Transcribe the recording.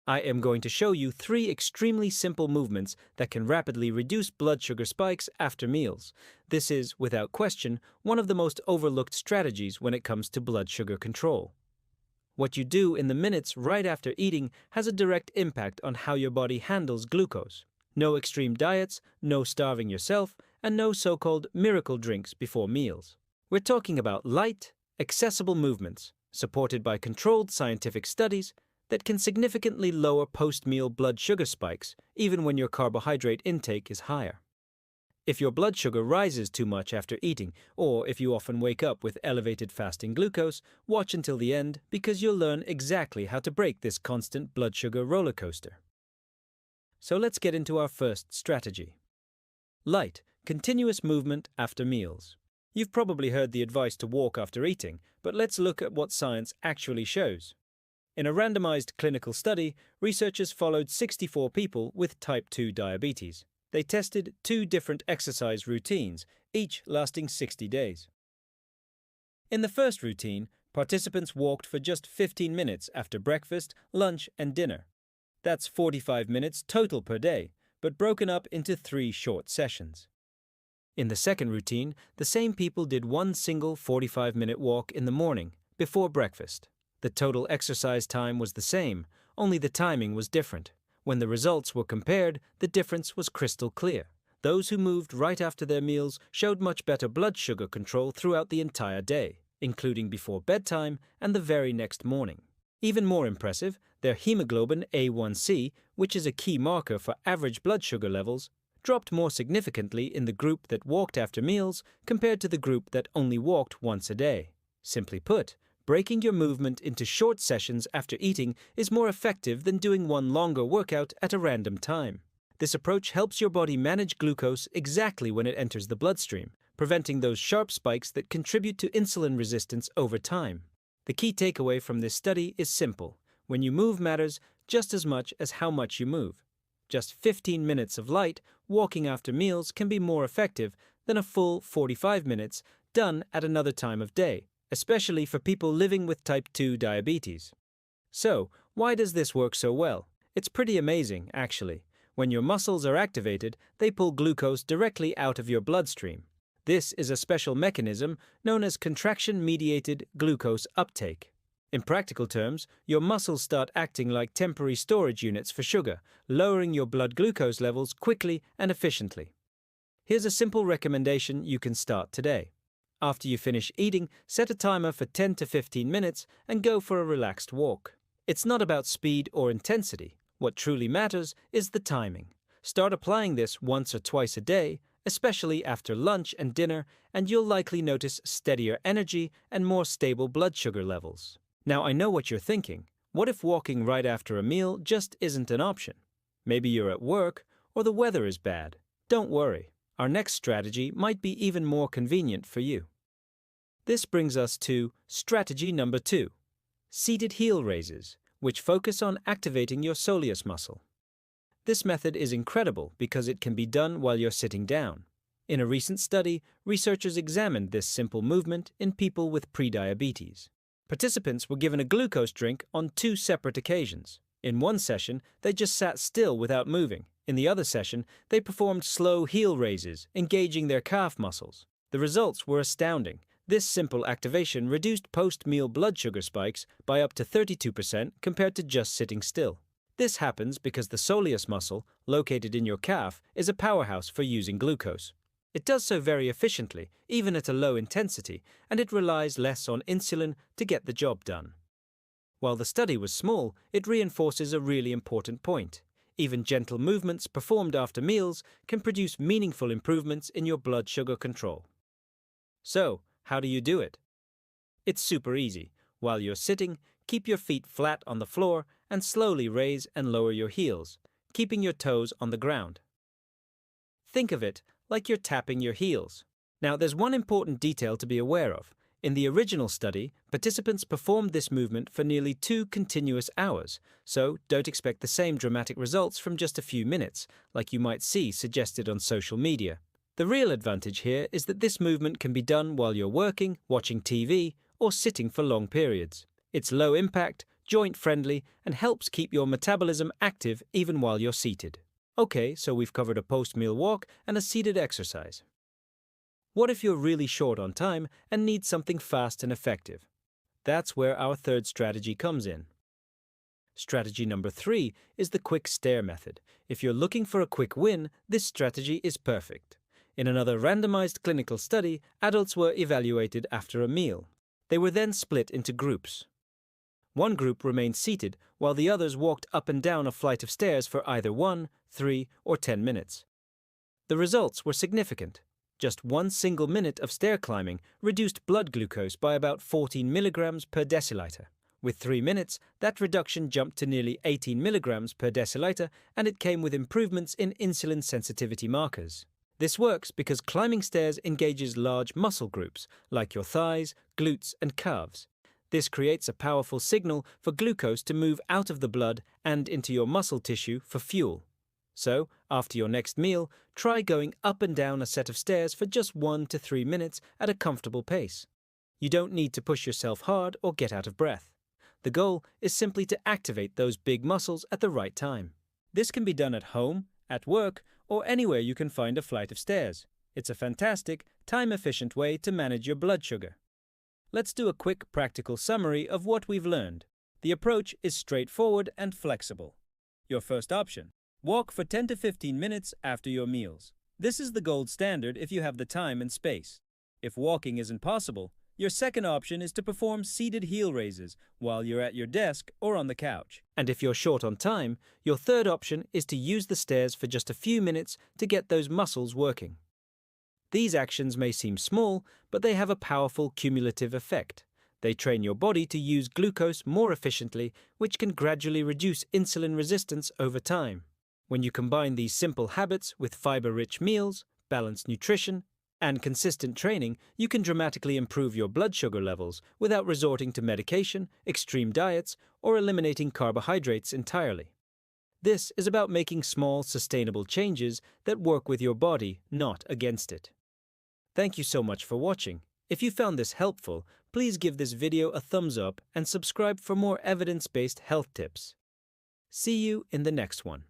I am going to show you 3 extremely simple movements that can rapidly reduce blood sugar spikes after meals. This is, without question, one of the most overlooked strategies when it comes to blood sugar control. What you do in the minutes right after eating has a direct impact on how your body handles glucose. No extreme diets, no starving yourself, and no so-called miracle drinks before meals. We're talking about light, accessible movements, supported by controlled scientific studies, that can significantly lower post-meal blood sugar spikes, even when your carbohydrate intake is higher. If your blood sugar rises too much after eating, or if you often wake up with elevated fasting glucose, watch until the end because you'll learn exactly how to break this constant blood sugar roller coaster. So let's get into our first strategy. Light, continuous movement after meals. You've probably heard the advice to walk after eating, but let's look at what science actually shows. In a randomized clinical study, researchers followed 64 people with type 2 diabetes. They tested 2 different exercise routines, each lasting 60 days. In the first routine, participants walked for just 15 minutes after breakfast, lunch, and dinner. That's 45 minutes total per day, but broken up into 3 short sessions. In the second routine, the same people did one single 45-minute walk in the morning, before breakfast. The total exercise time was the same, only the timing was different. When the results were compared, the difference was crystal clear. Those who moved right after their meals showed much better blood sugar control throughout the entire day, including before bedtime and the very next morning. Even more impressive, their hemoglobin A1C, which is a key marker for average blood sugar levels, dropped more significantly in the group that walked after meals compared to the group that only walked once a day. Simply put, breaking your movement into short sessions after eating is more effective than doing one longer workout at a random time. This approach helps your body manage glucose exactly when it enters the bloodstream, preventing those sharp spikes that contribute to insulin resistance over time. The key takeaway from this study is simple. When you move matters just as much as how much you move. Just 15 minutes of light walking after meals can be more effective than a full 45 minutes done at another time of day, especially for people living with type 2 diabetes. So, why does this work so well? It's pretty amazing, actually. When your muscles are activated, they pull glucose directly out of your bloodstream. This is a special mechanism known as contraction-mediated glucose uptake. In practical terms, your muscles start acting like temporary storage units for sugar, lowering your blood glucose levels quickly and efficiently. Here's a simple recommendation you can start today. After you finish eating, set a timer for 10 to 15 minutes and go for a relaxed walk. It's not about speed or intensity. What truly matters is the timing. Start applying this once or twice a day, especially after lunch and dinner, and you'll likely notice steadier energy and more stable blood sugar levels. Now, I know what you're thinking. What if walking right after a meal just isn't an option? Maybe you're at work or the weather is bad. Don't worry. Our next strategy might be even more convenient for you. This brings us to strategy number 2, seated heel raises, which focus on activating your soleus muscle. This method is incredible because it can be done while you're sitting down. In a recent study, researchers examined this simple movement in people with prediabetes. Participants were given a glucose drink on 2 separate occasions. In one session, they just sat still without moving. In the other session, they performed slow heel raises, engaging their calf muscles. The results were astounding. This simple activation reduced post-meal blood sugar spikes by up to 32% compared to just sitting still. This happens because the soleus muscle, located in your calf, is a powerhouse for using glucose. It does so very efficiently, even at a low intensity, and it relies less on insulin to get the job done. While the study was small, it reinforces a really important point. Even gentle movements performed after meals can produce meaningful improvements in your blood sugar control. So, how do you do it? It's super easy. While you're sitting, keep your feet flat on the floor and slowly raise and lower your heels, keeping your toes on the ground. Think of it like you're tapping your heels. Now, there's one important detail to be aware of. In the original study, participants performed this movement for nearly 2 continuous hours, so don't expect the same dramatic results from just a few minutes, like you might see suggested on social media. The real advantage here is that this movement can be done while you're working, watching TV, or sitting for long periods. It's low impact, joint-friendly, and helps keep your metabolism active even while you're seated. Okay, so we've covered a post-meal walk and a seated exercise. What if you're really short on time and need something fast and effective? That's where our third strategy comes in. Strategy number 3 is the quick stare method. If you're looking for a quick win, this strategy is perfect. In another randomized clinical study, adults were evaluated after a meal. They were then split into groups. One group remained seated while the others walked up and down a flight of stairs for either 1, 3, or 10 minutes. The results were significant. Just one single minute of stair climbing reduced blood glucose by about 14 milligrams per deciliter. With 3 minutes, that reduction jumped to nearly 18 milligrams per deciliter, and it came with improvements in insulin sensitivity markers. This works because climbing stairs engages large muscle groups, like your thighs, glutes, and calves. This creates a powerful signal for glucose to move out of the blood and into your muscle tissue for fuel. So, after your next meal, try going up and down a set of stairs for just 1 to 3 minutes at a comfortable pace. You don't need to push yourself hard or get out of breath. The goal is simply to activate those big muscles at the right time. This can be done at home, at work, or anywhere you can find a flight of stairs. It's a fantastic, time-efficient way to manage your blood sugar. Let's do a quick practical summary of what we've learned. The approach is straightforward and flexible. Your first option: walk for 10 to 15 minutes after your meals. This is the gold standard if you have the time and space. If walking isn't possible, your second option is to perform seated heel raises while you're at your desk or on the couch. And if you're short on time, your third option is to use the stairs for just a few minutes to get those muscles working. These actions may seem small, but they have a powerful cumulative effect. They train your body to use glucose more efficiently, which can gradually reduce insulin resistance over time. When you combine these simple habits with fiber-rich meals, balanced nutrition, and consistent training, you can dramatically improve your blood sugar levels without resorting to medication, extreme diets, or eliminating carbohydrates entirely. This is about making small, sustainable changes that work with your body, not against it. Thank you so much for watching. If you found this helpful, please give this video a thumbs up and subscribe for more evidence-based health tips. See you in the next one.